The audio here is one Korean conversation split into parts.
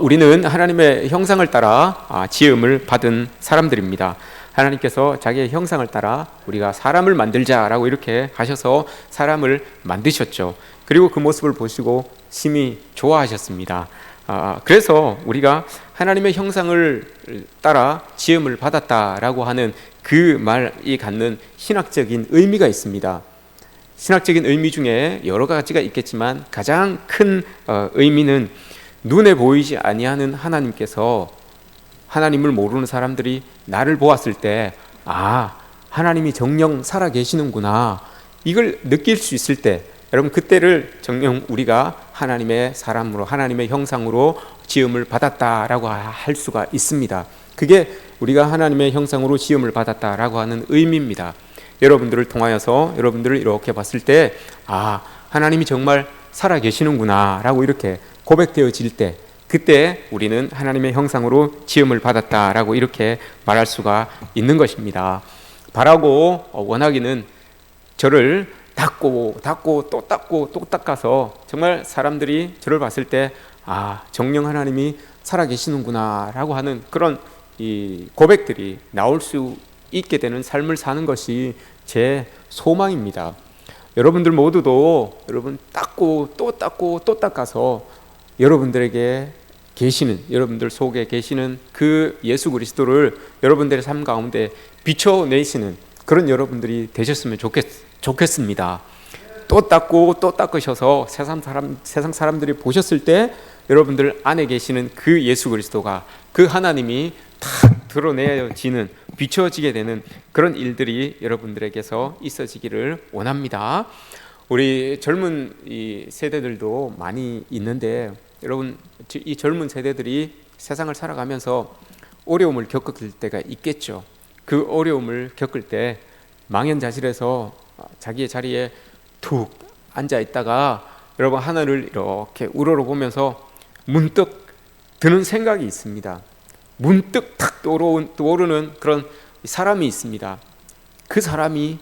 우리는 하나님의 형상을 따라 지음을 받은 사람들입니다. 하나님께서 자기의 형상을 따라 우리가 사람을 만들자라고 이렇게 하셔서 사람을 만드셨죠. 그리고 그 모습을 보시고 심히 좋아하셨습니다. 그래서 우리가 하나님의 형상을 따라 지음을 받았다라고 하는 그 말이 갖는 신학적인 의미가 있습니다. 신학적인 의미 중에 여러 가지가 있겠지만 가장 큰 의미는 눈에 보이지 아니하는 하나님께서 하나님을 모르는 사람들이 나를 보았을 때 하나님이 정녕 살아 계시는구나, 이걸 느낄 수 있을 때, 여러분 그때를 정녕 우리가 하나님의 사람으로, 하나님의 형상으로 지음을 받았다라고 할 수가 있습니다. 그게 우리가 하나님의 형상으로 지음을 받았다라고 하는 의미입니다. 여러분들을 통하여서 여러분들을 이렇게 봤을 때 하나님이 정말 살아 계시는구나 라고 이렇게 고백되어질 때, 그때 우리는 하나님의 형상으로 지음을 받았다라고 이렇게 말할 수가 있는 것입니다. 바라고 원하기는 저를 닦고 또 닦고 또 닦아서 정말 사람들이 저를 봤을 때 정녕 하나님이 살아 계시는구나 라고 하는 그런 이 고백들이 나올 수 있게 되는 삶을 사는 것이 제 소망입니다. 여러분들 모두도 여러분 닦고 또 닦아서 여러분들에게 계시는, 여러분들 속에 계시는 그 예수 그리스도를 여러분들의 삶 가운데 비춰내시는 그런 여러분들이 되셨으면 좋겠습니다. 또 닦고 또 닦으셔서 세상 사람들이 보셨을 때 여러분들 안에 계시는 그 예수 그리스도가, 그 하나님이 탁 드러내어지는, 비춰지게 되는 그런 일들이 여러분들에게서 있어지기를 원합니다. 우리 젊은 이 세대들도 많이 있는데, 여러분 이 젊은 세대들이 세상을 살아가면서 어려움을 겪을 때가 있겠죠. 그 어려움을 겪을 때 망연자실해서 자기의 자리에 툭 앉아 있다가 여러분 하늘을 이렇게 우러러보면서 문득 드는 생각이 있습니다. 문득 탁 떠오르는 그런 사람이 있습니다. 그 사람이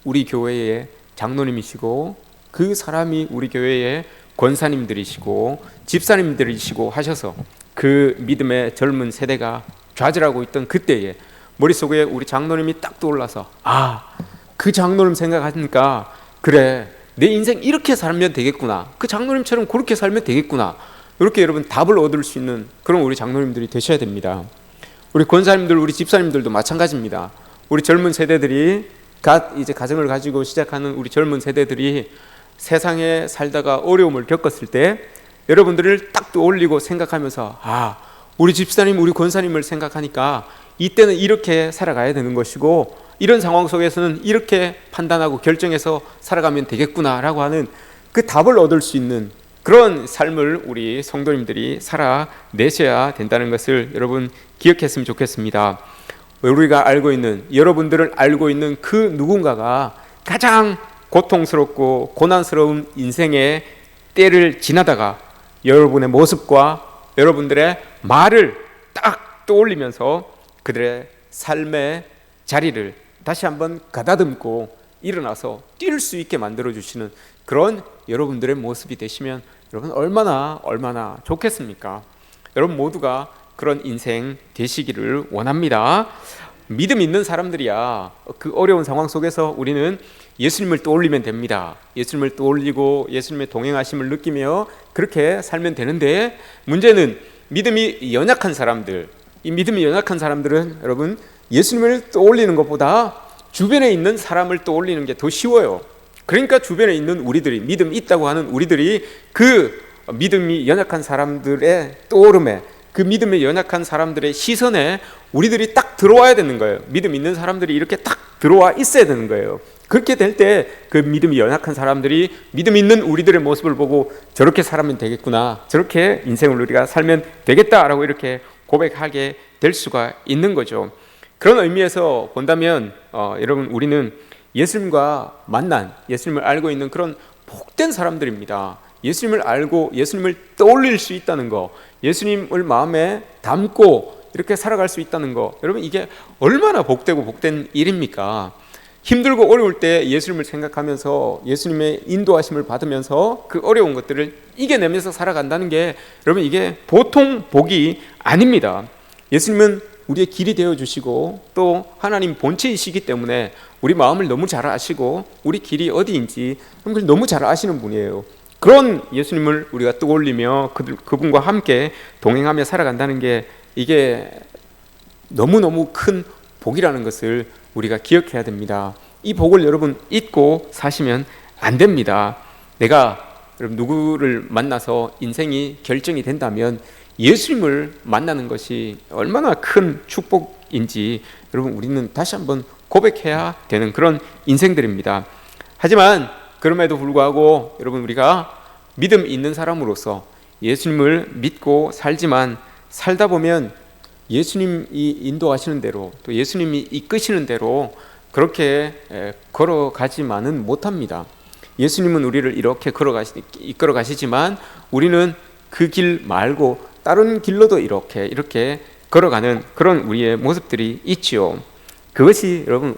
우리 교회의 장로님이시고, 그 사람이 우리 교회의 권사님들이시고 집사님들이시고 하셔서 그 믿음의 젊은 세대가 좌절하고 있던 그때에 머릿속에 우리 장로님이 딱 떠올라서 그 장로님 생각하니까 그래, 내 인생 이렇게 살면 되겠구나, 그 장로님처럼 그렇게 살면 되겠구나, 이렇게 여러분 답을 얻을 수 있는 그런 우리 장로님들이 되셔야 됩니다. 우리 권사님들, 우리 집사님들도 마찬가지입니다. 우리 젊은 세대들이 이제 가정을 가지고 시작하는 우리 젊은 세대들이 세상에 살다가 어려움을 겪었을 때 여러분들을 딱 떠올리고 생각하면서 우리 집사님, 우리 권사님을 생각하니까 이때는 이렇게 살아가야 되는 것이고, 이런 상황 속에서는 이렇게 판단하고 결정해서 살아가면 되겠구나라고 하는 그 답을 얻을 수 있는 그런 삶을 우리 성도님들이 살아내셔야 된다는 것을 여러분 기억했으면 좋겠습니다. 우리가 알고 있는, 여러분들을 알고 있는 그 누군가가 가장 고통스럽고 고난스러운 인생의 때를 지나다가 여러분의 모습과 여러분들의 말을 딱 떠올리면서 그들의 삶의 자리를 다시 한번 가다듬고 일어나서 뛸 수 있게 만들어주시는 그런 여러분들의 모습이 되시면 여러분 얼마나 좋겠습니까? 여러분 모두가 그런 인생 되시기를 원합니다. 믿음 있는 사람들이야 그 어려운 상황 속에서 우리는 예수님을 떠올리면 됩니다. 예수님을 떠올리고 예수님의 동행하심을 느끼며 그렇게 살면 되는데, 문제는 믿음이 연약한 사람들, 이 믿음이 연약한 사람들은 여러분 예수님을 떠올리는 것보다 주변에 있는 사람을 떠올리는 게 더 쉬워요. 그러니까 주변에 있는 우리들이, 믿음 있다고 하는 우리들이 그 믿음이 연약한 사람들의 떠오름에, 그 믿음이 연약한 사람들의 시선에 우리들이 딱 들어와야 되는 거예요. 믿음 있는 사람들이 이렇게 딱 들어와 있어야 되는 거예요. 그렇게 될 때 그 믿음이 연약한 사람들이 믿음 있는 우리들의 모습을 보고 저렇게 살면 되겠구나, 저렇게 인생을 우리가 살면 되겠다라고 이렇게 고백하게 될 수가 있는 거죠. 그런 의미에서 본다면 여러분 우리는 예수님과 만난, 예수님을 알고 있는 그런 복된 사람들입니다. 예수님을 알고 예수님을 떠올릴 수 있다는 거, 예수님을 마음에 담고 이렇게 살아갈 수 있다는 거, 여러분 이게 얼마나 복되고 복된 일입니까? 힘들고 어려울 때 예수님을 생각하면서 예수님의 인도하심을 받으면서 그 어려운 것들을 이겨내면서 살아간다는 게 여러분 이게 보통 복이 아닙니다. 예수님은 우리의 길이 되어주시고 또 하나님 본체이시기 때문에 우리 마음을 너무 잘 아시고 우리 길이 어디인지 너무 잘 아시는 분이에요. 그런 예수님을 우리가 떠올리며 그분과 함께 동행하며 살아간다는 게 이게 너무너무 큰 복이라는 것을 우리가 기억해야 됩니다. 이 복을 여러분 잊고 사시면 안 됩니다. 내가 여러분 누구를 만나서 인생이 결정이 된다면 예수님을 만나는 것이 얼마나 큰 축복인지 여러분 우리는 다시 한번 고백해야 되는 그런 인생들입니다. 하지만 그럼에도 불구하고 여러분 우리가 믿음 있는 사람으로서 예수님을 믿고 살지만 살다 보면 예수님이 인도하시는 대로 또 예수님이 이끄시는 대로 그렇게 걸어가지만은 못합니다. 예수님은 우리를 이렇게 이끌어 가시지만 우리는 그 길 말고 다른 길로도 이렇게 걸어가는 그런 우리의 모습들이 있지요. 그것이 여러분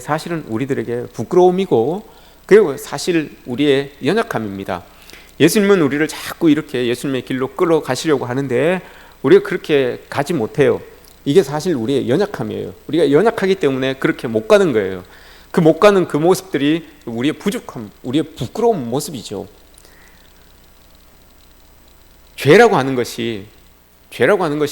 사실은 우리들에게 부끄러움이고 그리고 사실 우리의 연약함입니다. 예수님은 우리를 자꾸 이렇게 예수님의 길로 끌어가시려고 하는데 우리가 그렇게 가지 못해요. 이게 사실 우리의 연약함이에요. 우리가 연약하기 때문에 그렇게 못 가는 거예요. 그 못 가는 그 모습들이 우리의 부족함, 우리의 부끄러운 모습이죠. 죄라고 하는 것이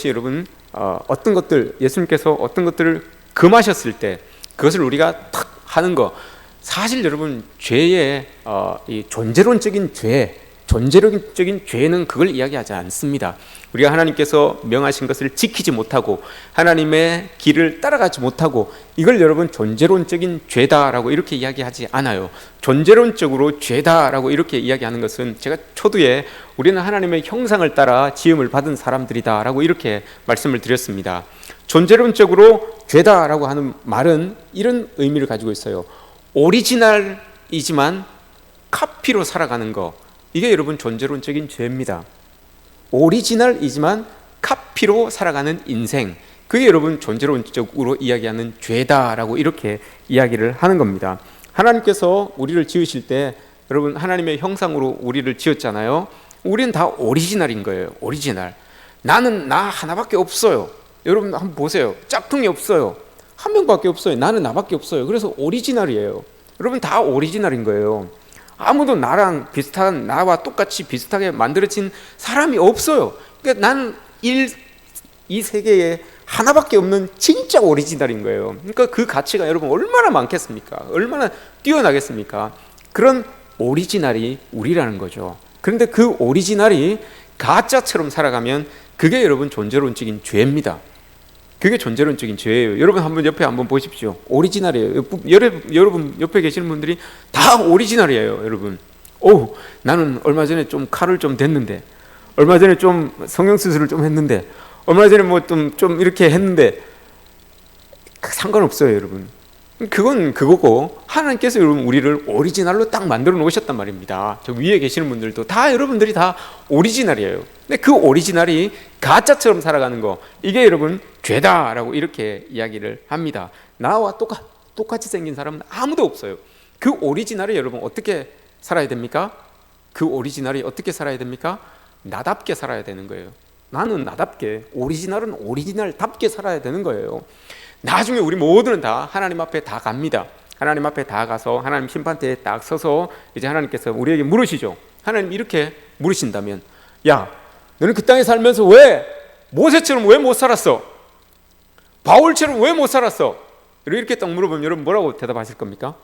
여러분 어떤 것들 예수님께서 어떤 것들을 금하셨을 때 그것을 우리가 탁 하는 거 사실 여러분 죄의 이 존재론적인 죄는 그걸 이야기하지 않습니다. 우리가 하나님께서 명하신 것을 지키지 못하고 하나님의 길을 따라가지 못하고 이걸 여러분 존재론적인 죄다라고 이렇게 이야기하지 않아요. 존재론적으로 죄다라고 이렇게 이야기하는 것은 제가 초두에 우리는 하나님의 형상을 따라 지음을 받은 사람들이다라고 이렇게 말씀을 드렸습니다. 존재론적으로 죄다라고 하는 말은 이런 의미를 가지고 있어요. 오리지널이지만 카피로 살아가는 거, 이게 여러분 존재론적인 죄입니다. 오리지널이지만 카피로 살아가는 인생, 그게 여러분 존재론적으로 이야기하는 죄다라고 이렇게 이야기를 하는 겁니다. 하나님께서 우리를 지으실 때 여러분 하나님의 형상으로 우리를 지었잖아요. 우리는 다 오리지널인 거예요. 오리지널. 나는 나 하나밖에 없어요. 여러분 한번 보세요. 짝퉁이 없어요. 한 명밖에 없어요. 나는 나밖에 없어요. 그래서 오리지널이에요. 여러분 다 오리지널인 거예요. 아무도 나랑 비슷한, 나와 똑같이 비슷하게 만들어진 사람이 없어요. 그러니까 나는 이 세계에 하나밖에 없는 진짜 오리지널인 거예요. 그러니까 그 가치가 여러분 얼마나 많겠습니까? 얼마나 뛰어나겠습니까? 그런 오리지널이 우리라는 거죠. 그런데 그 오리지널이 가짜처럼 살아가면 그게 여러분 존재론적인 죄입니다. 그게 존재론적인 죄예요. 여러분 한번 옆에 한번 보십시오. 오리지널이에요. 여러분 옆에 계시는 분들이 다 오리지널이에요. 여러분. 오, 나는 얼마 전에 좀 칼을 좀 댔는데, 얼마 전에 좀 성형수술을 좀 했는데, 얼마 전에 뭐 좀 이렇게 했는데 상관없어요, 여러분. 그건 그거고 하나님께서 여러분 우리를 오리지널로 딱 만들어 놓으셨단 말입니다. 저 위에 계시는 분들도 다 여러분들이 다 오리지널이에요. 근데 그 오리지널이 가짜처럼 살아가는 거, 이게 여러분 죄다라고 이렇게 이야기를 합니다. 나와 똑같이 생긴 사람은 아무도 없어요. 그 오리지널이 여러분 어떻게 살아야 됩니까? 그 오리지널이 어떻게 살아야 됩니까? 나답게 살아야 되는 거예요. 나는 나답게, 오리지널은 오리지널답게 살아야 되는 거예요. 나중에 우리 모두는 다 하나님 앞에 다 갑니다. 하나님 앞에 다 가서 하나님 심판대에 딱 서서 이제 하나님께서 우리에게 물으시죠. 하나님 이렇게 물으신다면, 야, 너는 그 땅에 살면서 왜 모세처럼 왜 못 살았어? 바울처럼 왜 못 살았어? 이렇게 딱 물어보면 여러분 뭐라고 대답하실 겁니까?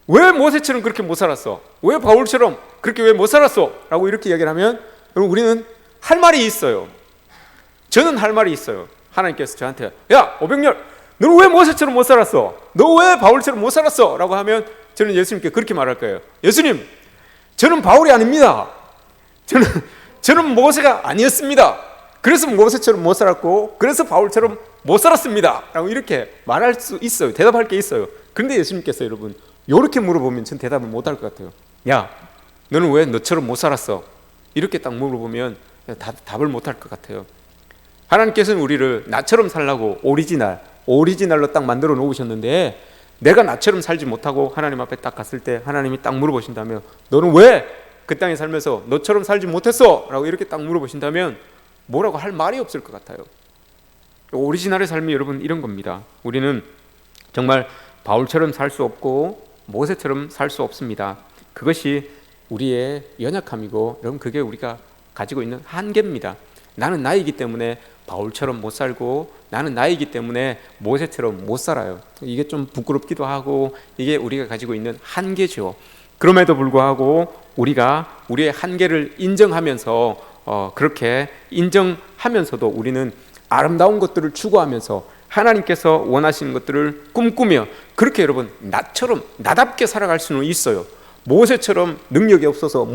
왜 모세처럼 그렇게 못 살았어? 왜 바울처럼 그렇게 왜 못 살았어? 라고 이렇게 이야기를 하면 여러분 우리는 할 말이 있어요. 저는 할 말이 있어요. 하나님께서 저한테, 야 오병렬, 너는 왜 모세처럼 못 살았어? 너 왜 바울처럼 못 살았어? 라고 하면 저는 예수님께 그렇게 말할 거예요. 예수님, 저는 바울이 아닙니다. 저는 모세가 아니었습니다. 그래서 모세처럼 못 살았고 그래서 바울처럼 못 살았습니다. 라고 이렇게 말할 수 있어요. 대답할 게 있어요. 그런데 예수님께서 여러분 이렇게 물어보면 전 대답을 못 할 것 같아요. 야, 너는 왜 너처럼 못 살았어? 이렇게 딱 물어보면 답을 못 할 것 같아요. 하나님께서는 우리를 나처럼 살라고 오리지널, 오리지널로 딱 만들어 놓으셨는데 내가 나처럼 살지 못하고 하나님 앞에 딱 갔을 때 하나님이 딱 물어보신다면 너는 왜 그 땅에 살면서 너처럼 살지 못했어? 라고 이렇게 딱 물어보신다면 뭐라고 할 말이 없을 것 같아요. 오리지널의 삶이 여러분 이런 겁니다. 우리는 정말 바울처럼 살 수 없고 모세처럼 살 수 없습니다. 그것이 우리의 연약함이고 여러분 그게 우리가 가지고 있는 한계입니다. 나는 나이기 때문에 바울처럼 못 살고 나는 나이기 때문에 모세처럼 못 살아요. 이게 좀 부끄럽기도 하고 이게 우리가 가지고 있는 한계죠. 그럼에도 불구하고 우리가 우리의 한계를 인정하면서 그렇게 인정하면서도 우리는 아름다운 것들을 추구하면서 하나님께서 원하시는 것들을 꿈꾸며 그렇게 여러분 나처럼 나답게 살아갈 수는 있어요. 모세처럼 능력이 없어서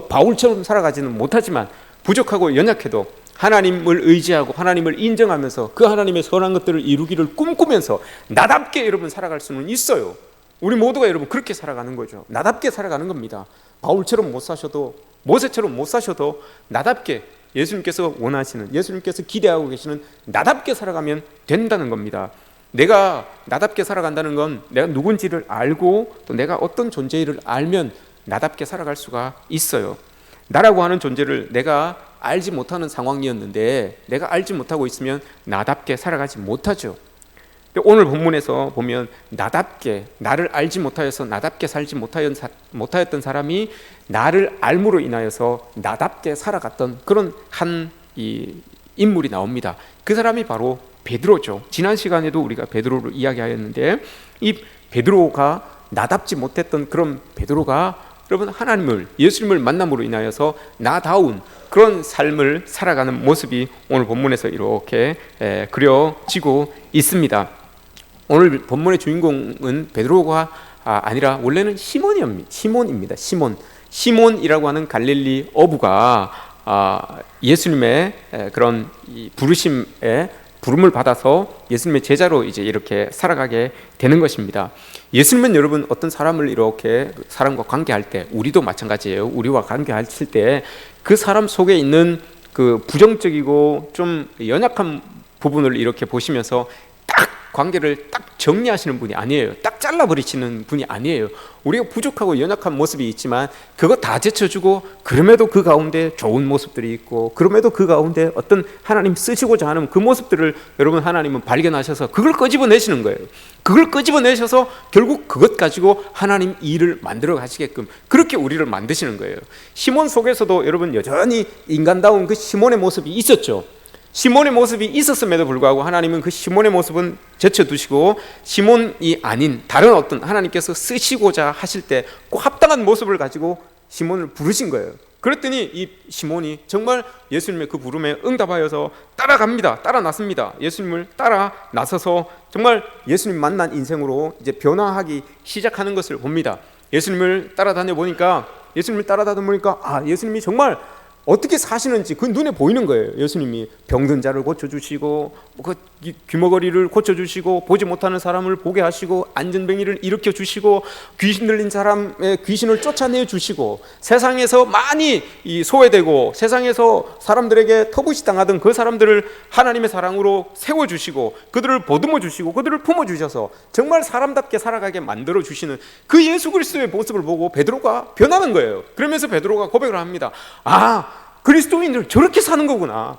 바울처럼 살아가지는 못하지만 부족하고 연약해도 하나님을 의지하고 하나님을 인정하면서 그 하나님의 선한 것들을 이루기를 꿈꾸면서 나답게 여러분 살아갈 수는 있어요. 우리 모두가 여러분 그렇게 살아가는 거죠. 나답게 살아가는 겁니다. 바울처럼 못 사셔도 모세처럼 못 사셔도 나답게 예수님께서 원하시는 예수님께서 기대하고 계시는 나답게 살아가면 된다는 겁니다. 내가 나답게 살아간다는 건 내가 누군지를 알고 또 내가 어떤 존재를 알면 나답게 살아갈 수가 있어요. 나라고 하는 존재를 내가 알지 못하는 상황이었는데 내가 알지 못하고 있으면 나답게 살아가지 못하죠. 오늘 본문에서 보면 나답게 나를 알지 못하여서 나답게 살지 못하였던 사람이 나를 알므로 인하여서 나답게 살아갔던 그런 한 인물이 나옵니다. 그 사람이 바로 베드로죠. 지난 시간에도 우리가 베드로를 이야기하였는데 이 베드로가 나답지 못했던 그런 베드로가 여러분 하나님을 예수님을 만남으로 인하여서 나다운 그런 삶을 살아가는 모습이 오늘 본문에서 이렇게 그려지고 있습니다. 오늘 본문의 주인공은 베드로가 아니라 원래는 시몬입니다. 시몬이라고 하는 갈릴리 어부가 예수님의 그런 부름을 받아서 예수님의 제자로 이제 이렇게 살아가게 되는 것입니다. 예수님은 여러분 어떤 사람을 이렇게 사람과 관계할 때 우리도 마찬가지예요. 우리와 관계하실 때 그 사람 속에 있는 그 부정적이고 좀 연약한 부분을 이렇게 보시면서 딱 관계를 딱 정리하시는 분이 아니에요. 딱 잘라버리시는 분이 아니에요. 우리가 부족하고 연약한 모습이 있지만 그거 다 제쳐주고 그럼에도 그 가운데 좋은 모습들이 있고 그럼에도 그 가운데 어떤 하나님 쓰시고자 하는 그 모습들을 여러분 하나님은 발견하셔서 그걸 끄집어내시는 거예요. 그걸 끄집어내셔서 결국 그것 가지고 하나님 일을 만들어 가시게끔 그렇게 우리를 만드시는 거예요. 시몬 속에서도 여러분 여전히 인간다운 그 시몬의 모습이 있었죠. 시몬의 모습이 있었음에도 불구하고 하나님은 그 시몬의 모습은 제쳐두시고 시몬이 아닌 다른 어떤 하나님께서 쓰시고자 하실 때 꼭 합당한 모습을 가지고 시몬을 부르신 거예요. 그랬더니 이 시몬이 정말 예수님의 그 부름에 응답하여서 따라 나섭니다. 예수님을 따라 나서서 정말 예수님 만난 인생으로 이제 변화하기 시작하는 것을 봅니다. 예수님을 따라다녀 보니까 예수님이 정말 어떻게 사시는지 그 눈에 보이는 거예요. 예수님이 병든 자를 고쳐주시고 그 귀머거리를 고쳐주시고 보지 못하는 사람을 보게 하시고 안전뱅이를 일으켜 주시고 귀신 들린 사람의 귀신을 쫓아내 주시고 세상에서 많이 소외되고 세상에서 사람들에게 터부시당하던 그 사람들을 하나님의 사랑으로 세워주시고 그들을 보듬어 주시고 그들을 품어주셔서 정말 사람답게 살아가게 만들어 주시는 그 예수 그리스도의 모습을 보고 베드로가 변하는 거예요. 그러면서 베드로가 고백을 합니다. 그리스도인들 저렇게 사는 거구나.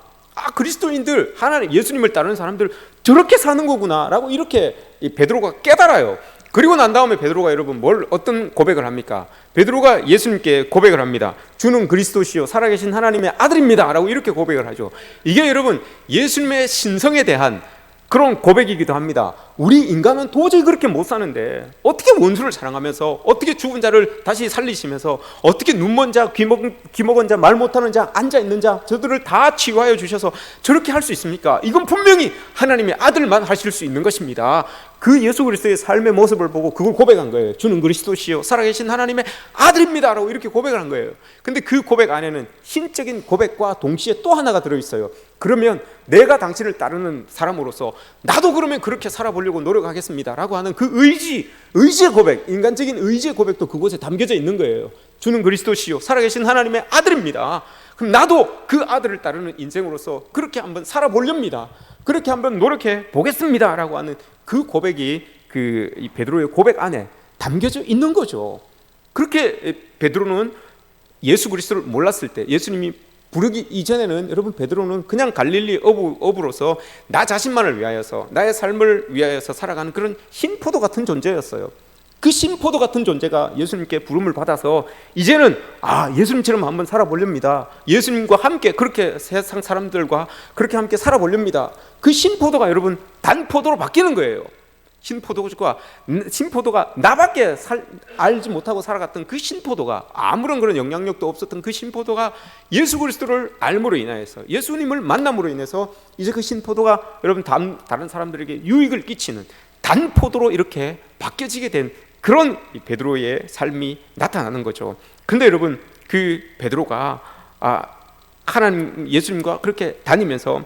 그리스도인들 하나님 예수님을 따르는 사람들 저렇게 사는 거구나 라고 이렇게 베드로가 깨달아요. 그리고 난 다음에 베드로가 여러분 어떤 고백을 합니까? 베드로가 예수님께 고백을 합니다. 주는 그리스도시요 살아계신 하나님의 아들입니다 라고 이렇게 고백을 하죠. 이게 여러분 예수님의 신성에 대한 그런 고백이기도 합니다. 우리 인간은 도저히 그렇게 못 사는데 어떻게 원수를 사랑하면서 어떻게 죽은 자를 다시 살리시면서 어떻게 눈먼 자, 귀 먹은 자, 말 못하는 자, 앉아있는 자 저들을 다 치유하여 주셔서 저렇게 할 수 있습니까? 이건 분명히 하나님의 아들만 하실 수 있는 것입니다. 그 예수 그리스도의 삶의 모습을 보고 그걸 고백한 거예요. 주는 그리스도시요 살아계신 하나님의 아들입니다 라고 이렇게 고백을 한 거예요. 근데 그 고백 안에는 신적인 고백과 동시에 또 하나가 들어있어요. 그러면 내가 당신을 따르는 사람으로서 나도 그러면 그렇게 살아보려고 노력하겠습니다 라고 하는 그 의지의 고백, 인간적인 의지의 고백도 그곳에 담겨져 있는 거예요. 주는 그리스도시요 살아계신 하나님의 아들입니다. 그럼 나도 그 아들을 따르는 인생으로서 그렇게 한번 살아보렵니다. 그렇게 한번 노력해 보겠습니다라고 하는 그 고백이 이 베드로의 고백 안에 담겨져 있는 거죠. 그렇게 베드로는 예수 그리스도를 몰랐을 때, 예수님이 부르기 이전에는 여러분 베드로는 그냥 갈릴리 어부로서 나 자신만을 위하여서, 나의 삶을 위하여서 살아가는 그런 흰 포도 같은 존재였어요. 그 흰 포도 같은 존재가 예수님께 부름을 받아서 이제는 예수님처럼 한번 살아보렵니다. 예수님과 함께 그렇게 세상 사람들과 그렇게 함께 살아보렵니다. 그 흰 포도가 여러분 단 포도로 바뀌는 거예요. 흰 포도가 나밖에 알지 못하고 살아갔던 그 흰 포도가, 아무런 그런 영향력도 없었던 그 흰 포도가 예수 그리스도를 알므로 인하여서, 예수님을 만남으로 인해서 이제 그 흰 포도가 여러분 다른 사람들에게 유익을 끼치는 단 포도로 이렇게 바뀌어지게 된 그런 베드로의 삶이 나타나는 거죠. 근데 여러분 그 베드로가 하나님 예수님과 그렇게 다니면서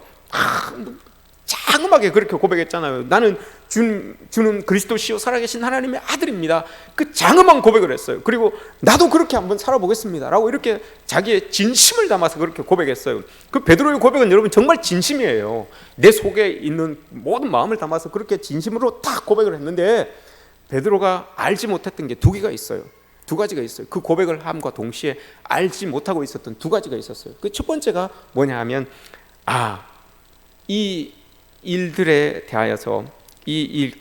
장엄하게 그렇게 고백했잖아요. 나는 주는 그리스도시요 살아계신 하나님의 아들입니다. 그 장엄한 고백을 했어요. 그리고 나도 그렇게 한번 살아보겠습니다 라고 이렇게 자기의 진심을 담아서 그렇게 고백했어요. 그 베드로의 고백은 여러분 정말 진심이에요. 내 속에 있는 모든 마음을 담아서 그렇게 진심으로 딱 고백을 했는데, 베드로가 알지 못했던 게 두 가지가 있어요. 그 고백을 함과 동시에 알지 못하고 있었던 두 가지가 있었어요. 그 첫 번째가 뭐냐 하면 이 일들에 대하여서,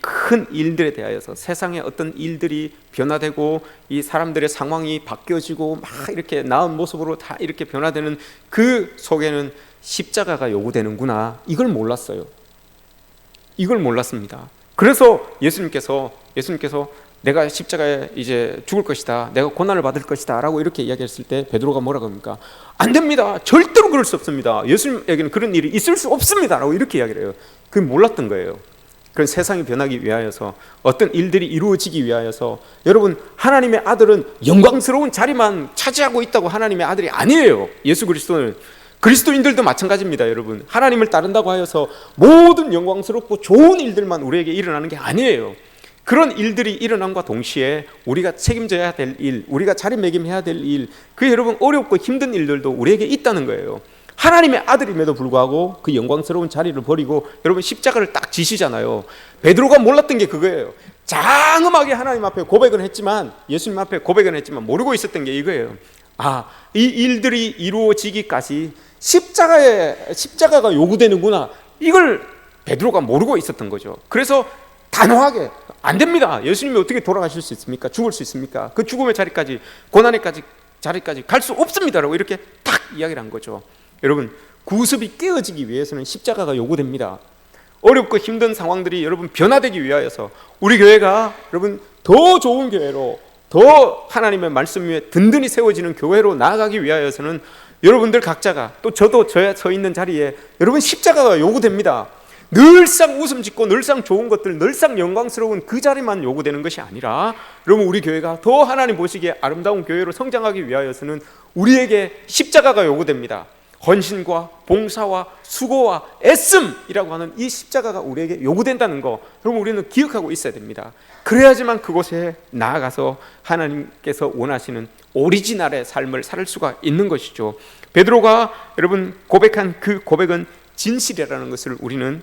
큰 일들에 대하여서, 세상의 어떤 일들이 변화되고 이 사람들의 상황이 바뀌어지고 막 이렇게 나은 모습으로 다 이렇게 변화되는 그 속에는 십자가가 요구되는구나, 이걸 몰랐어요. 이걸 몰랐습니다. 그래서 예수님께서 내가 십자가에 이제 죽을 것이다, 내가 고난을 받을 것이다 라고 이렇게 이야기했을 때 베드로가 뭐라고 합니까? 안 됩니다, 절대로 그럴 수 없습니다, 예수님에게는 그런 일이 있을 수 없습니다 라고 이렇게 이야기를 해요. 그게 몰랐던 거예요. 그런 세상이 변하기 위하여서, 어떤 일들이 이루어지기 위하여서, 여러분 하나님의 아들은 영광스러운 자리만 차지하고 있다고 하나님의 아들이 아니에요. 예수 그리스도는, 그리스도인들도 마찬가지입니다. 여러분 하나님을 따른다고 하여서 모든 영광스럽고 좋은 일들만 우리에게 일어나는 게 아니에요. 그런 일들이 일어남과 동시에 우리가 책임져야 될 일, 우리가 자리매김해야 될 일, 그 여러분 어렵고 힘든 일들도 우리에게 있다는 거예요. 하나님의 아들임에도 불구하고 그 영광스러운 자리를 버리고 여러분 십자가를 딱 지시잖아요. 베드로가 몰랐던 게 그거예요. 장엄하게 하나님 앞에 고백은 했지만, 예수님 앞에 고백은 했지만 모르고 있었던 게 이거예요. 이 일들이 이루어지기까지 십자가가 요구되는구나, 이걸 베드로가 모르고 있었던 거죠. 그래서 단호하게 안 됩니다, 예수님이 어떻게 돌아가실 수 있습니까? 죽을 수 있습니까? 그 죽음의 자리까지, 고난의 자리까지 갈 수 없습니다라고 이렇게 딱 이야기를 한 거죠. 여러분 구습이 깨어지기 위해서는 십자가가 요구됩니다. 어렵고 힘든 상황들이 여러분 변화되기 위하여서 우리 교회가 여러분 더 좋은 교회로, 더 하나님의 말씀 위에 든든히 세워지는 교회로 나아가기 위하여서는 여러분들 각자가, 또 저도 서 있는 자리에 여러분 십자가가 요구됩니다. 늘상 웃음 짓고 늘상 좋은 것들, 늘상 영광스러운 그 자리만 요구되는 것이 아니라, 여러분 우리 교회가 더 하나님 보시기에 아름다운 교회로 성장하기 위하여서는 우리에게 십자가가 요구됩니다. 헌신과 봉사와 수고와 애씀이라고 하는 이 십자가가 우리에게 요구된다는 거, 여러분 우리는 기억하고 있어야 됩니다. 그래야지만 그곳에 나아가서 하나님께서 원하시는 오리지널의 삶을 살 수가 있는 것이죠. 베드로가 여러분 고백한 그 고백은 진실이라는 것을 우리는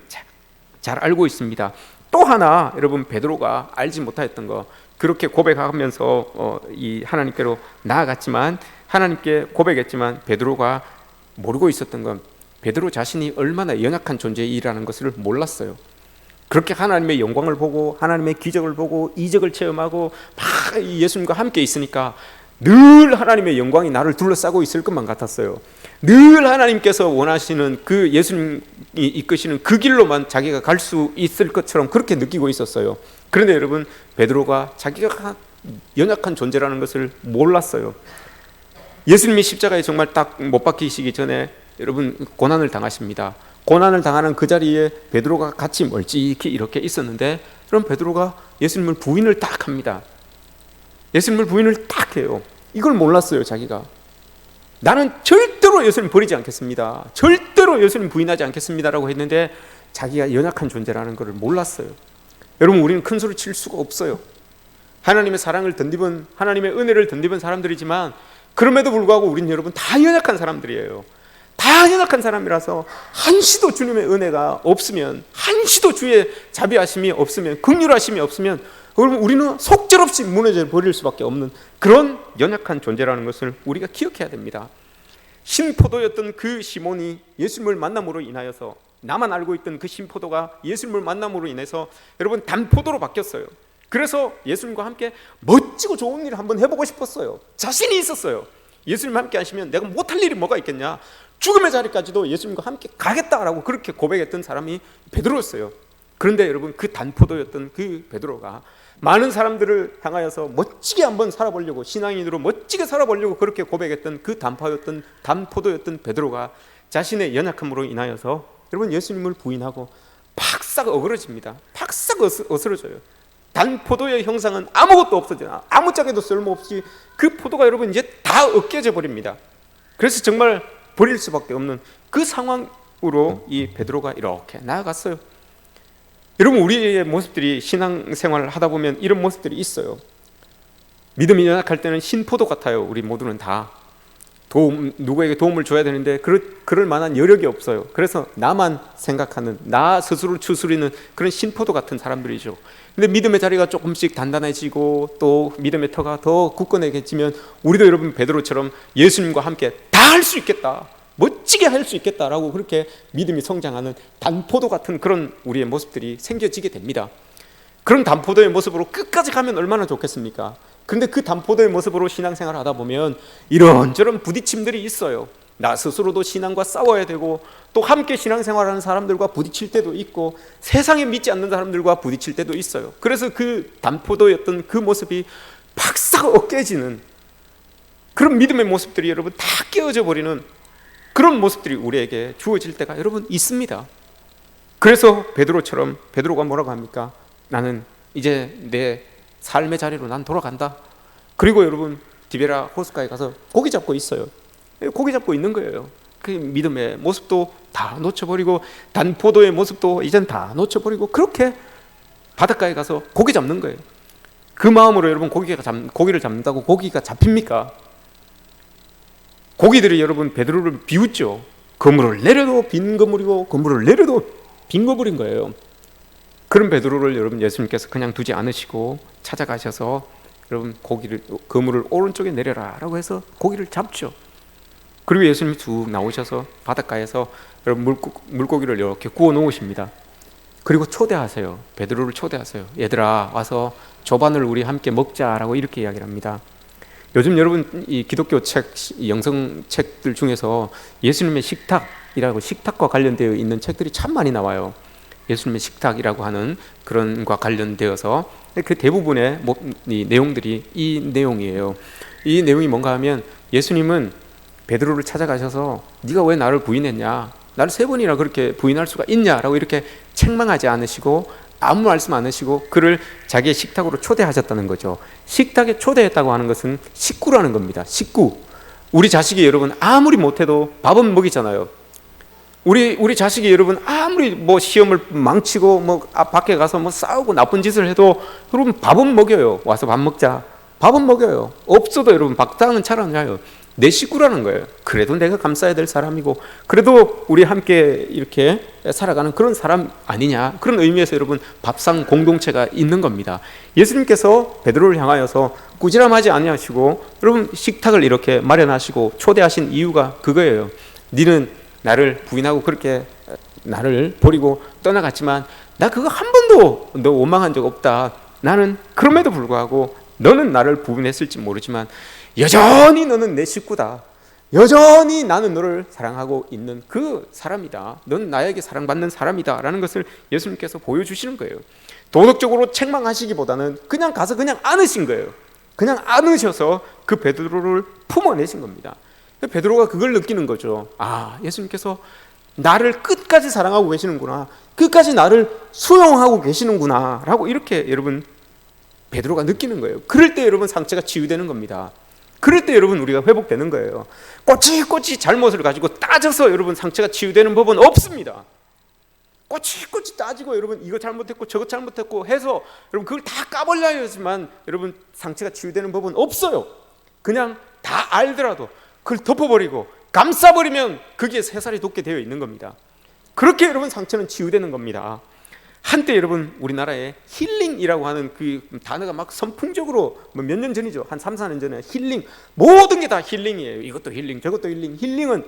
잘 알고 있습니다. 또 하나 여러분 베드로가 알지 못했던 거, 그렇게 고백하면서 이 하나님께로 나아갔지만, 하나님께 고백했지만 베드로가 모르고 있었던 건, 베드로 자신이 얼마나 연약한 존재이라는 것을 몰랐어요. 그렇게 하나님의 영광을 보고 하나님의 기적을 보고 이적을 체험하고 막 예수님과 함께 있으니까 늘 하나님의 영광이 나를 둘러싸고 있을 것만 같았어요. 늘 하나님께서 원하시는 그 예수님이 이끄시는 그 길로만 자기가 갈 수 있을 것처럼 그렇게 느끼고 있었어요. 그런데 여러분 베드로가 자기가 연약한 존재라는 것을 몰랐어요. 예수님이 십자가에 정말 딱 못 박히시기 전에 여러분 고난을 당하십니다. 고난을 당하는 그 자리에 베드로가 같이 멀찍이 이렇게 있었는데, 그럼 베드로가 예수님을 부인을 딱 합니다. 예수님을 부인을 딱 해요. 이걸 몰랐어요. 자기가 나는 절대로 예수님 버리지 않겠습니다, 절대로 예수님 부인하지 않겠습니다라고 했는데 자기가 연약한 존재라는 것을 몰랐어요. 여러분 우리는 큰 소리 칠 수가 없어요. 하나님의 사랑을 덧입은, 하나님의 은혜를 덧입은 사람들이지만, 그럼에도 불구하고 우리는 여러분 다 연약한 사람들이에요. 다 다 연약한 사람이라서 한시도 주님의 은혜가 없으면, 한시도 주의 자비하심이 없으면, 긍휼하심이 없으면 여러분 우리는 속절없이 무너져 버릴 수밖에 없는 그런 연약한 존재라는 것을 우리가 기억해야 됩니다. 신포도였던 그 시몬이 예수님을 만남으로 인하여서, 나만 알고 있던 그 신포도가 예수님을 만남으로 인해서 여러분 단포도로 바뀌었어요. 그래서 예수님과 함께 멋지고 좋은 일을 한번 해보고 싶었어요. 자신이 있었어요. 예수님과 함께 하시면 내가 못할 일이 뭐가 있겠냐, 죽음의 자리까지도 예수님과 함께 가겠다라고 그렇게 고백했던 사람이 베드로였어요. 그런데 여러분 그 단포도였던 그 베드로가 많은 사람들을 향하여서 멋지게 한번 살아보려고, 신앙인으로 멋지게 살아보려고 그렇게 고백했던 그 단포도였던 베드로가 자신의 연약함으로 인하여서 여러분 예수님을 부인하고 팍싹 어그러집니다. 팍싹 어스러져요. 단포도의 형상은 아무것도 없어져요. 아무짝에도 쓸모없이 그 포도가 여러분 이제 다 으깨져 버립니다. 그래서 정말 버릴 수밖에 없는 그 상황으로 이 베드로가 이렇게 나아갔어요. 여러분 우리의 모습들이 신앙생활을 하다 보면 이런 모습들이 있어요. 믿음이 연약할 때는 신포도 같아요. 우리 모두는 다 누구에게 도움을 줘야 되는데 그럴 만한 여력이 없어요. 그래서 나만 생각하는, 나 스스로를 추스리는 그런 신포도 같은 사람들이죠. 근데 믿음의 자리가 조금씩 단단해지고 또 믿음의 터가 더 굳건해지면 우리도 여러분 베드로처럼 예수님과 함께 다 할 수 있겠다, 멋지게 할 수 있겠다라고 그렇게 믿음이 성장하는 단포도 같은 그런 우리의 모습들이 생겨지게 됩니다. 그런 단포도의 모습으로 끝까지 가면 얼마나 좋겠습니까? 그런데 그 단포도의 모습으로 신앙생활을 하다 보면 이런저런 부딪힘들이 있어요. 나 스스로도 신앙과 싸워야 되고 또 함께 신앙생활하는 사람들과 부딪힐 때도 있고 세상에 믿지 않는 사람들과 부딪힐 때도 있어요. 그래서 그 단포도였던 그 모습이 팍싹 어깨지는 그런 믿음의 모습들이 여러분 다 깨어져 버리는 그런 모습들이 우리에게 주어질 때가 여러분 있습니다. 그래서 베드로처럼, 베드로가 뭐라고 합니까? 나는 이제 내 삶의 자리로 난 돌아간다. 그리고 여러분 디베라 호숫가에 가서 고기 잡고 있어요. 고기 잡고 있는 거예요. 그 믿음의 모습도 다 놓쳐버리고 단포도의 모습도 이젠 다 놓쳐버리고 그렇게 바닷가에 가서 고기 잡는 거예요. 그 마음으로 여러분 고기를 잡는다고 고기가 잡힙니까? 고기들이 여러분 베드로를 비웃죠. 그물을 내려도 빈 그물이고 그물을 내려도 빈 그물인 거예요. 그런 베드로를 여러분 예수님께서 그냥 두지 않으시고 찾아가셔서 여러분 그물을 오른쪽에 내려라라고 해서 고기를 잡죠. 그리고 예수님이 쭉 나오셔서 바닷가에서 여러분 물고기를 이렇게 구워 놓으십니다. 그리고 초대하세요. 베드로를 초대하세요. 얘들아 와서 조반을 우리 함께 먹자라고 이렇게 이야기를 합니다. 요즘 여러분 이 기독교 책, 영성책들 중에서 예수님의 식탁이라고, 식탁과 관련되어 있는 책들이 참 많이 나와요. 예수님의 식탁이라고 하는 그런 과 관련되어서 그 대부분의 이 내용들이 이 내용이에요. 이 내용이 뭔가 하면 예수님은 베드로를 찾아가셔서 네가 왜 나를 부인했냐, 나를 3번이나 그렇게 부인할 수가 있냐라고 이렇게 책망하지 않으시고 아무 말씀 안 하시고 그를 자기의 식탁으로 초대하셨다는 거죠. 식탁에 초대했다고 하는 것은 식구라는 겁니다. 식구. 우리 자식이 여러분 아무리 못해도 밥은 먹이잖아요. 우리 자식이 여러분 아무리 뭐 시험을 망치고 뭐 밖에 가서 뭐 싸우고 나쁜 짓을 해도 여러분 밥은 먹여요. 와서 밥 먹자. 밥은 먹여요. 없어도 여러분 밥상은 차려놔요. 내 식구라는 거예요. 그래도 내가 감싸야 될 사람이고 그래도 우리 함께 이렇게 살아가는 그런 사람 아니냐, 그런 의미에서 여러분 밥상 공동체가 있는 겁니다. 예수님께서 베드로를 향하여서 꾸지람하지 아니하시고 여러분 식탁을 이렇게 마련하시고 초대하신 이유가 그거예요. 너는 나를 부인하고 그렇게 나를 버리고 떠나갔지만 나 그거 한 번도 너 원망한 적 없다. 나는 그럼에도 불구하고 너는 나를 부인했을지 모르지만 여전히 너는 내 식구다. 여전히 나는 너를 사랑하고 있는 그 사람이다. 넌 나에게 사랑받는 사람이다 라는 것을 예수님께서 보여주시는 거예요. 도덕적으로 책망하시기보다는 그냥 가서 그냥 안으신 거예요. 그냥 안으셔서 그 베드로를 품어내신 겁니다. 베드로가 그걸 느끼는 거죠. 아, 예수님께서 나를 끝까지 사랑하고 계시는구나, 끝까지 나를 수용하고 계시는구나 라고 이렇게 여러분 베드로가 느끼는 거예요. 그럴 때 여러분 상처가 치유되는 겁니다. 그럴 때 여러분 우리가 회복되는 거예요. 꼬치꼬치 잘못을 가지고 따져서 여러분 상처가 치유되는 법은 없습니다. 꼬치꼬치 따지고 여러분 이거 잘못했고 저거 잘못했고 해서 여러분 그걸 다 까발려야지만 여러분 상처가 치유되는 법은 없어요. 그냥 다 알더라도 그걸 덮어버리고 감싸버리면 거기에 새살이 돋게 되어 있는 겁니다. 그렇게 여러분 상처는 치유되는 겁니다. 한때 여러분 우리나라에 힐링이라고 하는 그 단어가 막 선풍적으로 몇 년 전이죠. 한 3, 4년 전에 힐링, 모든 게 다 힐링이에요. 이것도 힐링, 저것도 힐링. 힐링은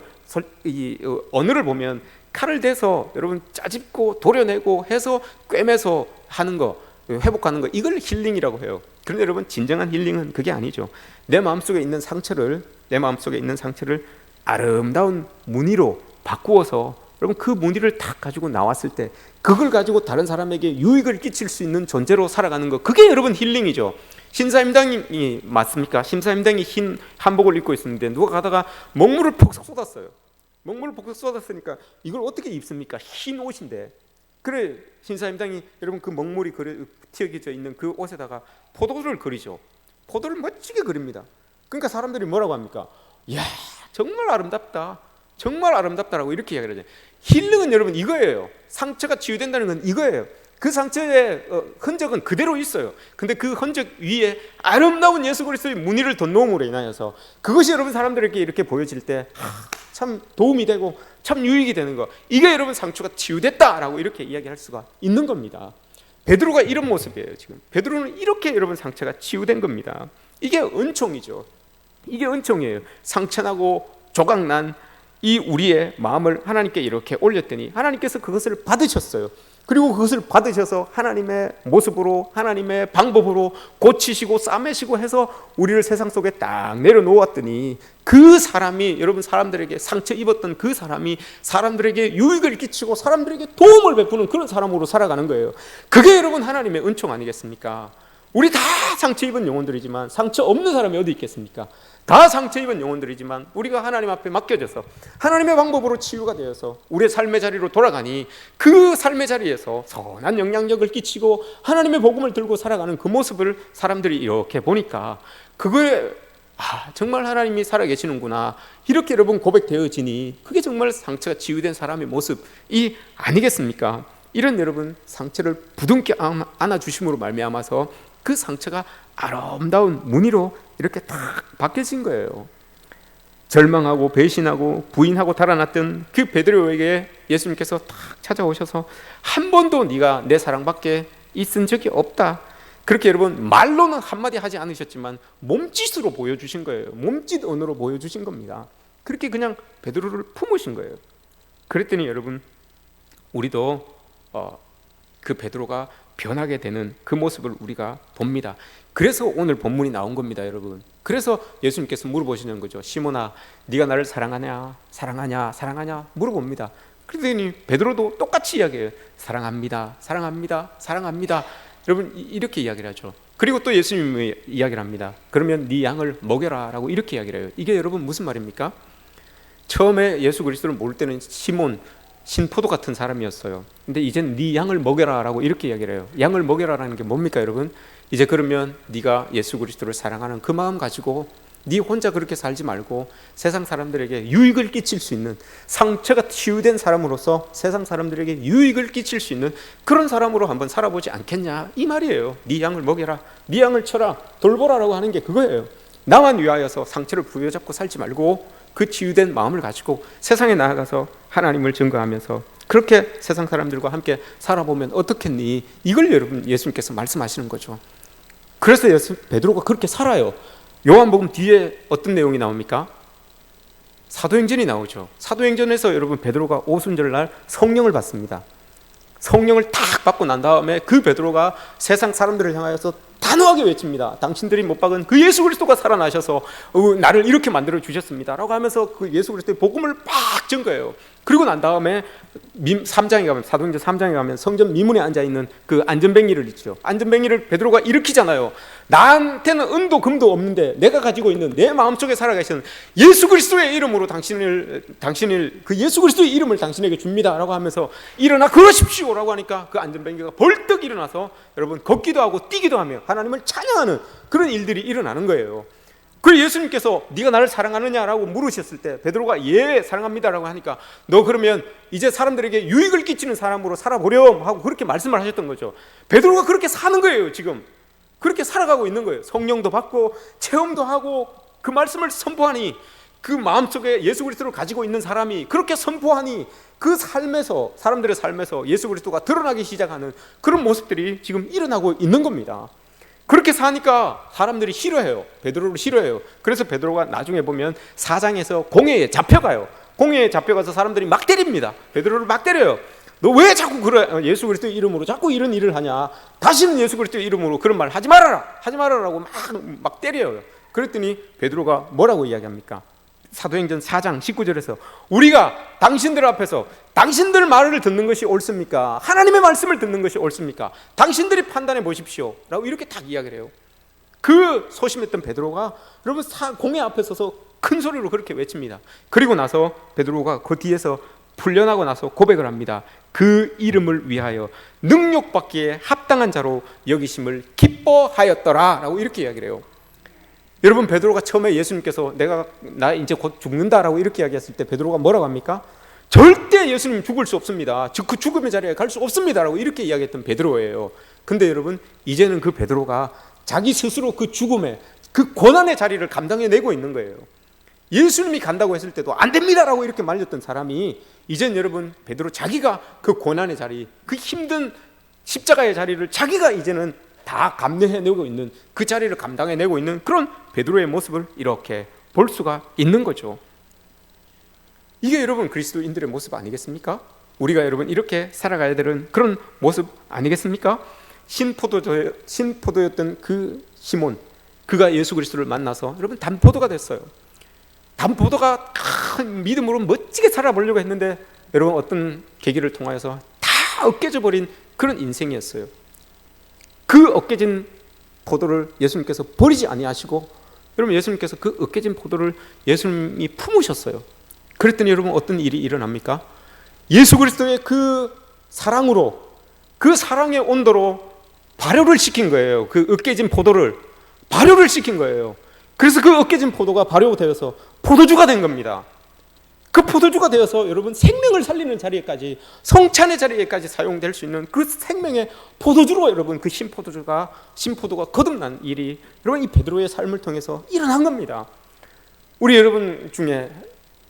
언어를 보면 칼을 대서 여러분 짜집고 도려내고 해서 꿰매서 하는 거, 회복하는 거, 이걸 힐링이라고 해요. 그런데 여러분 진정한 힐링은 그게 아니죠. 내 마음속에 있는 상처를 아름다운 무늬로 바꾸어서 여러분 그 무늬를 딱 가지고 나왔을 때 그걸 가지고 다른 사람에게 유익을 끼칠 수 있는 존재로 살아가는 거, 그게 여러분 힐링이죠. 신사임당이 맞습니까? 신사임당이 흰 한복을 입고 있었는데 누가 가다가 먹물을 퍽 쏟았어요. 먹물을 퍽 쏟았으니까 이걸 어떻게 입습니까? 흰 옷인데. 그래 신사임당이 여러분 그 먹물이 튀어져 있는 그 옷에다가 포도를 그리죠. 포도를 멋지게 그립니다. 그러니까 사람들이 뭐라고 합니까? 이야, 정말 아름답다, 정말 아름답다라고 이렇게 이야기를 하죠. 힐링은 여러분 이거예요. 상처가 치유된다는 건 이거예요. 그 상처의 흔적은 그대로 있어요. 근데 그 흔적 위에 아름다운 예수 그리스도의 무늬를 덧놓음으로 인하여서 그것이 여러분 사람들에게 이렇게 보여질 때 참 도움이 되고 참 유익이 되는 거, 이게 여러분 상처가 치유됐다라고 이렇게 이야기할 수가 있는 겁니다. 베드로가 이런 모습이에요. 지금 베드로는 이렇게 여러분 상처가 치유된 겁니다. 이게 은총이죠. 이게 은총이에요. 상처나고 조각난 이 우리의 마음을 하나님께 이렇게 올렸더니 하나님께서 그것을 받으셨어요. 그리고 그것을 받으셔서 하나님의 모습으로, 하나님의 방법으로 고치시고 싸매시고 해서 우리를 세상 속에 딱 내려놓았더니 그 사람이, 여러분 사람들에게 상처 입었던 그 사람이 사람들에게 유익을 끼치고 사람들에게 도움을 베푸는 그런 사람으로 살아가는 거예요. 그게 여러분 하나님의 은총 아니겠습니까? 우리 다 상처 입은 영혼들이지만 상처 없는 사람이 어디 있겠습니까? 다 상처 입은 영혼들이지만 우리가 하나님 앞에 맡겨져서 하나님의 방법으로 치유가 되어서 우리의 삶의 자리로 돌아가니 그 삶의 자리에서 선한 영향력을 끼치고 하나님의 복음을 들고 살아가는 그 모습을 사람들이 이렇게 보니까 그거에 정말 하나님이 살아계시는구나, 이렇게 여러분 고백되어지니 그게 정말 상처가 치유된 사람의 모습이 아니겠습니까? 이런 여러분 상처를 부둥켜 안아주심으로 말미암아서 그 상처가 아름다운 무늬로 이렇게 딱 바뀌어진 거예요. 절망하고 배신하고 부인하고 달아났던 그 베드로에게 예수님께서 딱 찾아오셔서 한 번도 네가 내 사랑밖에 있은 적이 없다, 그렇게 여러분 말로는 한마디 하지 않으셨지만 몸짓으로 보여주신 거예요. 몸짓 언어로 보여주신 겁니다. 그렇게 그냥 베드로를 품으신 거예요. 그랬더니 여러분 우리도 그 베드로가 변하게 되는 그 모습을 우리가 봅니다. 그래서 오늘 본문이 나온 겁니다, 여러분. 그래서 예수님께서 물어보시는 거죠. 시몬아, 네가 나를 사랑하냐? 사랑하냐? 사랑하냐? 물어봅니다. 그러더니 베드로도 똑같이 이야기해요. 사랑합니다. 사랑합니다. 사랑합니다. 여러분 이렇게 이야기를 하죠. 그리고 또 예수님이 이야기를 합니다. 그러면 네 양을 먹여라 라고 이렇게 이야기를 해요. 이게 여러분 무슨 말입니까? 처음에 예수 그리스도를 모를 때는 시몬, 신포도 같은 사람이었어요. 근데 이제는 네 양을 먹여라 라고 이렇게 이야기를 해요. 양을 먹여라라는 게 뭡니까 여러분? 이제 그러면 네가 예수 그리스도를 사랑하는 그 마음 가지고 네 혼자 그렇게 살지 말고 세상 사람들에게 유익을 끼칠 수 있는, 상처가 치유된 사람으로서 세상 사람들에게 유익을 끼칠 수 있는 그런 사람으로 한번 살아보지 않겠냐, 이 말이에요. 네 양을 먹여라, 네 양을 쳐라, 돌보라라고 하는 게 그거예요. 나만 위하여서 상처를 부여잡고 살지 말고 그 치유된 마음을 가지고 세상에 나아가서 하나님을 증거하면서 그렇게 세상 사람들과 함께 살아보면 어떻겠니? 이걸 여러분 예수님께서 말씀하시는 거죠. 그래서 베드로가 그렇게 살아요. 요한복음 뒤에 어떤 내용이 나옵니까? 사도행전이 나오죠. 사도행전에서 여러분 베드로가 오순절날 성령을 받습니다. 성령을 탁 받고 난 다음에 그 베드로가 세상 사람들을 향하여서 단호하게 외칩니다. 당신들이 못 박은 그 예수 그리스도가 살아나셔서 나를 이렇게 만들어 주셨습니다 라고 하면서 그 예수 그리스도의 복음을 팍 전 거예요. 그리고 난 다음에 3장에 가면, 사도행전 3장에 가면 성전 미문에 앉아있는 그 안전뱅이를 있죠. 안전뱅이를 베드로가 일으키잖아요. 나한테는 은도 금도 없는데 내가 가지고 있는 내 마음속에 살아계시는 예수 그리스도의 이름으로 당신을 그 예수 그리스도의 이름을 당신에게 줍니다 라고 하면서 일어나 그러십시오 라고 하니까 그 안전뱅이가 벌떡 일어나서 여러분 걷기도 하고 뛰기도 하며 하나님을 찬양하는 그런 일들이 일어나는 거예요. 그리고 예수님께서 네가 나를 사랑하느냐라고 물으셨을 때 베드로가 예 사랑합니다라고 하니까 너 그러면 이제 사람들에게 유익을 끼치는 사람으로 살아보렴 하고 그렇게 말씀을 하셨던 거죠. 베드로가 그렇게 사는 거예요. 지금 그렇게 살아가고 있는 거예요. 성령도 받고 체험도 하고 그 말씀을 선포하니 그 마음속에 예수 그리스도를 가지고 있는 사람이 그렇게 선포하니 그 삶에서, 사람들의 삶에서 예수 그리스도가 드러나기 시작하는 그런 모습들이 지금 일어나고 있는 겁니다. 그렇게 사니까 사람들이 싫어해요. 베드로를 싫어해요. 그래서 베드로가 나중에 보면 4장에서 공회에 잡혀가요. 공회에 잡혀가서 사람들이 막 때립니다. 베드로를 막 때려요. 너 왜 자꾸 그래, 예수 그리스도의 이름으로 자꾸 이런 일을 하냐, 다시는 예수 그리스도의 이름으로 그런 말 하지 말아라라고 막 때려요. 그랬더니 베드로가 뭐라고 이야기합니까? 사도행전 4장 19절에서 우리가 당신들 앞에서 당신들 말을 듣는 것이 옳습니까? 하나님의 말씀을 듣는 것이 옳습니까? 당신들이 판단해 보십시오 라고 이렇게 딱 이야기를 해요. 그 소심했던 베드로가 여러분 공회 앞에 서서 큰 소리로 그렇게 외칩니다. 그리고 나서 베드로가 그 뒤에서 풀려나고 나서 고백을 합니다. 그 이름을 위하여 능욕받기에 합당한 자로 여기심을 기뻐하였더라 라고 이렇게 이야기를 해요. 여러분, 베드로가 처음에 예수님께서 나 이제 곧 죽는다라고 이렇게 이야기했을 때 베드로가 뭐라고 합니까? 절대 예수님 죽을 수 없습니다. 그 죽음의 자리에 갈 수 없습니다라고 이렇게 이야기했던 베드로예요. 근데 여러분, 이제는 그 베드로가 자기 스스로 그 죽음의 그 고난의 자리를 감당해내고 있는 거예요. 예수님이 간다고 했을 때도 안 됩니다라고 이렇게 말렸던 사람이 이젠 여러분, 베드로 자기가 그 고난의 자리, 그 힘든 십자가의 자리를 자기가 이제는 다 감내해내고 있는, 그 자리를 감당해내고 있는 그런 베드로의 모습을 이렇게 볼 수가 있는 거죠. 이게 여러분 그리스도인들의 모습 아니겠습니까? 우리가 여러분 이렇게 살아가야 되는 그런 모습 아니겠습니까? 신포도였던 그 시몬, 그가 예수 그리스도를 만나서 여러분 단포도가 됐어요. 단포도가 큰 믿음으로 멋지게 살아보려고 했는데 여러분 어떤 계기를 통하여서 다 엇깨져 버린 그런 인생이었어요. 그 엇깨진 포도를 예수님께서 버리지 아니하시고, 여러분 예수님께서 그 엇깨진 포도를 예수님이 품으셨어요. 그랬더니 여러분 어떤 일이 일어납니까? 예수 그리스도의 그 사랑으로, 그 사랑의 온도로 발효를 시킨 거예요. 그 엇깨진 포도를 발효를 시킨 거예요. 그래서 그 엇깨진 포도가 발효되어서 포도주가 된 겁니다. 그 포도주가 되어서 여러분 생명을 살리는 자리에까지, 성찬의 자리에까지 사용될 수 있는 그 생명의 포도주로 여러분 그 신포도가 거듭난 일이 여러분 이 베드로의 삶을 통해서 일어난 겁니다. 우리 여러분 중에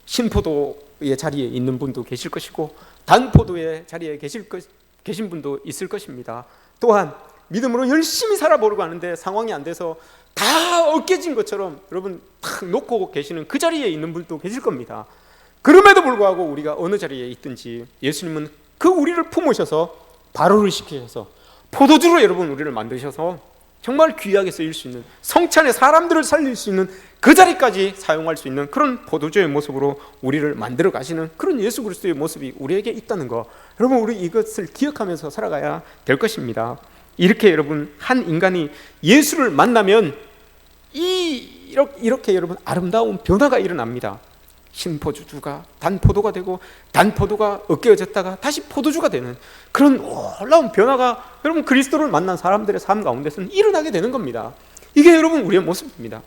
신포도의 자리에 있는 분도 계실 것이고 단포도의 자리에 계신 분도 있을 것입니다. 또한 믿음으로 열심히 살아보려고 하는데 상황이 안 돼서 다 엇깨진 것처럼 여러분 탁 놓고 계시는 그 자리에 있는 분도 계실 겁니다. 그럼에도 불구하고 우리가 어느 자리에 있든지 예수님은 그 우리를 품으셔서 발효를 시키셔서 포도주로 여러분 우리를 만드셔서 정말 귀하게 쓰일 수 있는, 성찬에 사람들을 살릴 수 있는 그 자리까지 사용할 수 있는 그런 포도주의 모습으로 우리를 만들어 가시는 그런 예수 그리스도의 모습이 우리에게 있다는 거, 여러분 우리 이것을 기억하면서 살아가야 될 것입니다. 이렇게 여러분 한 인간이 예수를 만나면 이렇게 여러분 아름다운 변화가 일어납니다. 신포도주가 단포도가 되고 단포도가 엇깨어졌다가 다시 포도주가 되는 그런 놀라운 변화가 여러분 그리스도를 만난 사람들의 삶 가운데서는 일어나게 되는 겁니다. 이게 여러분 우리의 모습입니다.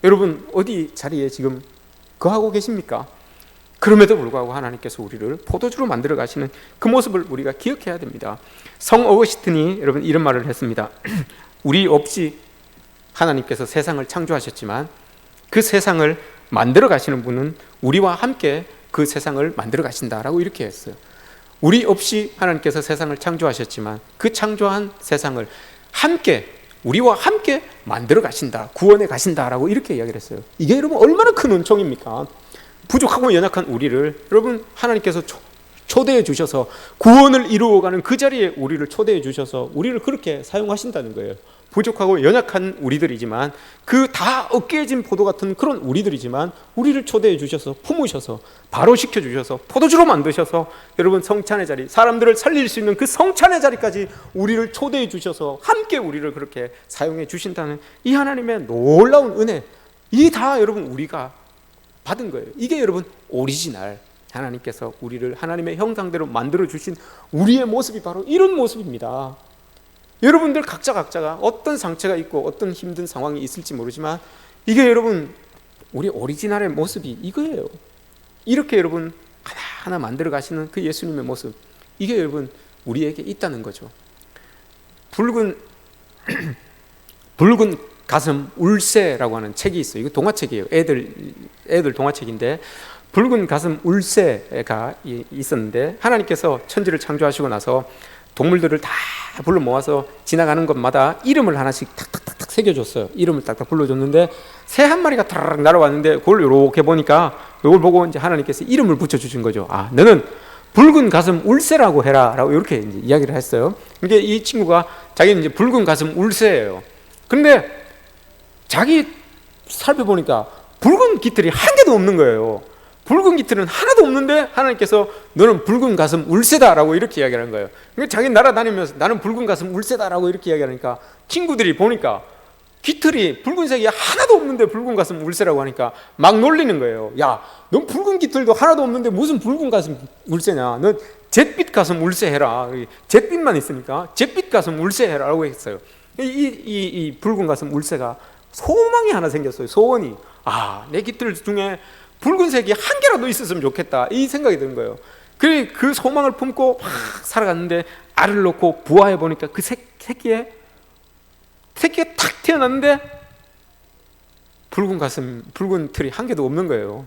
여러분 어디 자리에 지금 거하고 계십니까? 그럼에도 불구하고 하나님께서 우리를 포도주로 만들어 가시는 그 모습을 우리가 기억해야 됩니다. 성 어거스틴이 여러분 이런 말을 했습니다. 우리 없이 하나님께서 세상을 창조하셨지만 그 세상을 만들어 가시는 분은 우리와 함께 그 세상을 만들어 가신다라고 이렇게 했어요. 우리 없이 하나님께서 세상을 창조하셨지만 그 창조한 세상을 함께, 우리와 함께 만들어 가신다, 구원해 가신다라고 이렇게 이야기를 했어요. 이게 여러분 얼마나 큰 은총입니까? 부족하고 연약한 우리를 여러분 하나님께서 초대해 주셔서 구원을 이루어가는 그 자리에 우리를 초대해 주셔서 우리를 그렇게 사용하신다는 거예요. 부족하고 연약한 우리들이지만 그 다 엇깨진 포도 같은 그런 우리들이지만 우리를 초대해 주셔서 품으셔서 바로 시켜 주셔서 포도주로 만드셔서 여러분 성찬의 자리, 사람들을 살릴 수 있는 그 성찬의 자리까지 우리를 초대해 주셔서 함께 우리를 그렇게 사용해 주신다는 이 하나님의 놀라운 은혜, 이 다 여러분 우리가 받은 거예요. 이게 여러분 오리지널, 하나님께서 우리를 하나님의 형상대로 만들어 주신 우리의 모습이 바로 이런 모습입니다. 여러분들 각자가 어떤 상처가 있고 어떤 힘든 상황이 있을지 모르지만 이게 여러분 우리 오리지널의 모습이 이거예요. 이렇게 여러분 하나하나 만들어 가시는 그 예수님의 모습, 이게 여러분 우리에게 있다는 거죠. 붉은 가슴 울새라고 하는 책이 있어요. 이거 동화책이에요. 애들 동화책인데 붉은 가슴 울새가 있었는데 하나님께서 천지를 창조하시고 나서 동물들을 다 불러 모아서 지나가는 곳마다 이름을 하나씩 탁탁탁탁 새겨줬어요. 이름을 딱딱 불러줬는데 새 한 마리가 타라락 날아왔는데 그걸 이렇게 보니까 이걸 보고 이제 하나님께서 이름을 붙여주신 거죠. 아, 너는 붉은 가슴 울새라고 해라라고 이렇게 이제 이야기를 했어요. 이게 이 친구가 자기는 이제 붉은 가슴 울새예요. 근데 자기 살펴보니까 붉은 깃털이 한 개도 없는 거예요. 붉은 깃털은 하나도 없는데 하나님께서 너는 붉은 가슴 울새다라고 이렇게 이야기를 한 거예요. 그러니까 자기 날아다니면서 나는 붉은 가슴 울새다라고 이렇게 이야기하니까 친구들이 보니까 깃털이 붉은색이 하나도 없는데 붉은 가슴 울새라고 하니까 막 놀리는 거예요. 야, 넌 붉은 깃털도 하나도 없는데 무슨 붉은 가슴 울새냐? 넌 잿빛 가슴 울새 해라. 잿빛만 있으니까 잿빛 가슴 울새 해라라고 했어요. 이 붉은 가슴 울새가 소망이 하나 생겼어요. 소원이. 아, 내 깃털 중에 붉은색이 한 개라도 있었으면 좋겠다 이 생각이 드는 거예요. 그 소망을 품고 막 살아갔는데 알을 놓고 부화해 보니까 그 새끼가 탁 태어났는데 붉은 털이 한 개도 없는 거예요.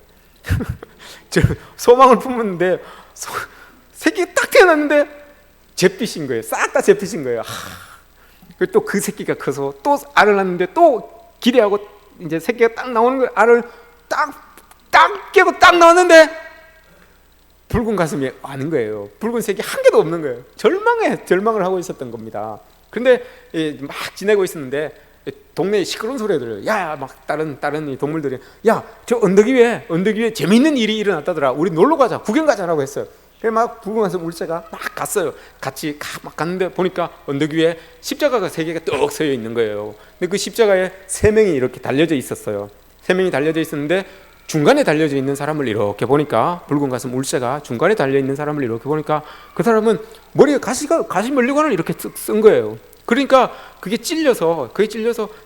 저 소망을 품었는데 새끼가 딱 태어났는데 잿빛인 거예요. 싹 다 잿빛인 거예요. 또 그 새끼가 커서 또 알을 낳는데 또 기대하고 이제 새끼가 딱 나오는 거예요. 알을 딱 깨고 딱 나왔는데 붉은 가슴이 아는 거예요. 붉은색이 한 개도 없는 거예요. 절망을 하고 있었던 겁니다. 근데 막 지내고 있었는데 동네에 시끄러운 소리가 들려요. 야, 막 다른 이 동물들이 야, 저 언덕 위에 재미있는 일이 일어났다더라. 우리 놀러 가자, 구경 가자라고 했어요. 그래서 막 붉은 가슴 울새가 막 갔어요. 같이 막 갔는데 보니까 언덕 위에 십자가가 3개가 떡 서여 있는 거예요. 근데 그 십자가에 3명이 이렇게 달려져 있었어요. 3명이 달려져 있었는데 중간에 달려져 있는 사람을 이렇게 보니까 붉은 가슴 울새가 중간에 달려 있는 사람을 이렇게 보니까 그 사람은 머리에 가시 멀리관을 이렇게 쓴 거예요. 그러니까 그게 찔려서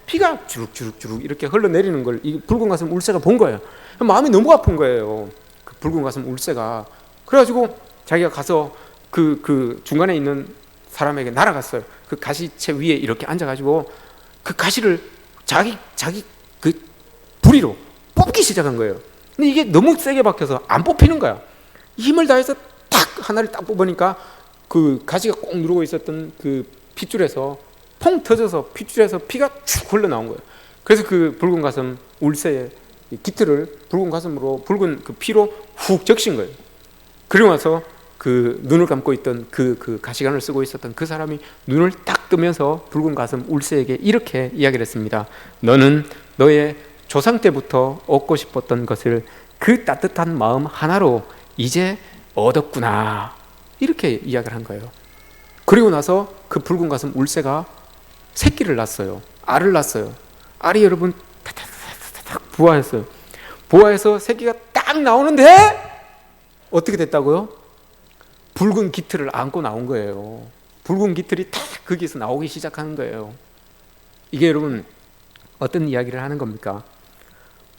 피가 주룩주룩 이렇게 흘러내리는 걸 이 붉은 가슴 울새가 본 거예요. 마음이 너무 아픈 거예요. 그 붉은 가슴 울새가. 그래가지고 자기가 가서 그 중간에 있는 사람에게 날아갔어요. 그 가시채 위에 이렇게 앉아가지고 그 가시를 자기 그 부리로 뽑기 시작한 거예요. 근데 이게 너무 세게 박혀서 안 뽑히는 거야. 힘을 다해서 탁 하나를 딱 뽑으니까 그 가시가 꼭 누르고 있었던 그 핏줄에서 퐁 터져서 핏줄에서 피가 축 흘러나온 거예요. 그래서 그 붉은 가슴 울새의 깃털을 붉은 가슴으로 붉은 그 피로 훅 적신 거예요. 그리고 나서 그 눈을 감고 있던 그 가시관을 쓰고 있었던 그 사람이 눈을 딱 뜨면서 붉은 가슴 울새에게 이렇게 이야기를 했습니다. 너는 너의 조상 때부터 얻고 싶었던 것을 그 따뜻한 마음 하나로 이제 얻었구나. 이렇게 이야기를 한 거예요. 그리고 나서 그 붉은 가슴 울새가 새끼를 낳았어요. 알을 낳았어요. 알이 여러분 타타타타타 부화했어요. 부화해서 새끼가 딱 나오는데 어떻게 됐다고요? 붉은 깃털을 안고 나온 거예요. 붉은 깃털이 딱 거기서 나오기 시작하는 거예요. 이게 여러분 어떤 이야기를 하는 겁니까?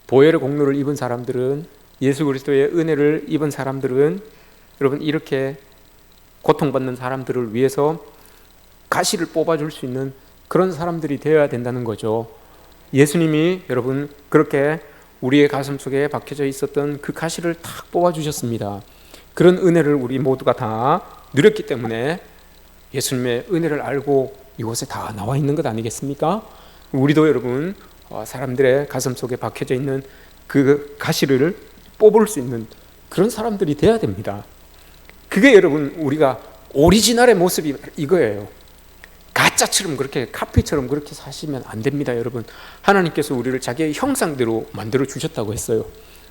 보혈의 공로를 입은 사람들은, 예수 그리스도의 은혜를 입은 사람들은 여러분 이렇게 고통받는 사람들을 위해서 가시를 뽑아줄 수 있는 그런 사람들이 되어야 된다는 거죠. 예수님이 여러분 그렇게 우리의 가슴 속에 박혀져 있었던 그 가시를 탁 뽑아주셨습니다. 그런 은혜를 우리 모두가 다 누렸기 때문에 예수님의 은혜를 알고 이곳에 다 나와 있는 것 아니겠습니까? 우리도 여러분 사람들의 가슴 속에 박혀져 있는 그 가시를 뽑을 수 있는 그런 사람들이 돼야 됩니다. 그게 여러분 우리가 오리지널의 모습이 이거예요. 가짜처럼 그렇게 카피처럼 그렇게 사시면 안 됩니다. 여러분 하나님께서 우리를 자기의 형상대로 만들어 주셨다고 했어요.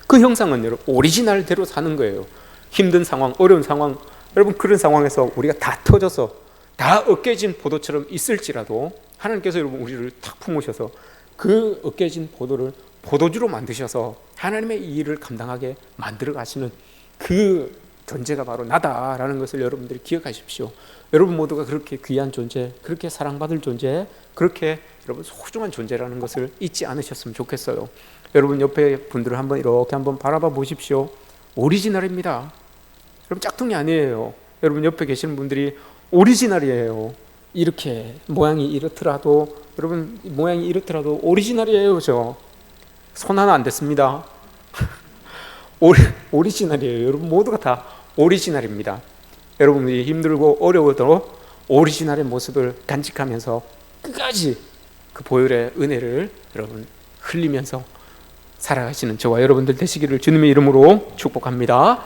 그 형상은 여러분 오리지널대로 사는 거예요. 힘든 상황, 어려운 상황, 여러분 그런 상황에서 우리가 다 터져서 다 으깨진 포도처럼 있을지라도 하나님께서 여러분 우리를 탁 품으셔서 그 으깨진 포도를 포도주로 만드셔서 하나님의 이 일을 감당하게 만들어 가시는 그 존재가 바로 나다라는 것을 여러분들이 기억하십시오. 여러분 모두가 그렇게 귀한 존재, 그렇게 사랑받을 존재, 그렇게 여러분 소중한 존재라는 것을 잊지 않으셨으면 좋겠어요. 여러분 옆에 분들을 한번 이렇게 한번 바라봐 보십시오. 오리지널입니다. 여러분 짝퉁이 아니에요. 여러분 옆에 계시는 분들이 오리지널이에요. 이렇게 모양이 이렇더라도 여러분 모양이 이렇더라도 오리지널이에요. 손 하나 안 댔습니다. 오리지널이에요. 여러분 모두가 다 오리지널입니다. 여러분들이 힘들고 어려워도 오리지널의 모습을 간직하면서 끝까지 그 보혈의 은혜를 여러분 흘리면서 살아가시는 저와 여러분들 되시기를 주님의 이름으로 축복합니다.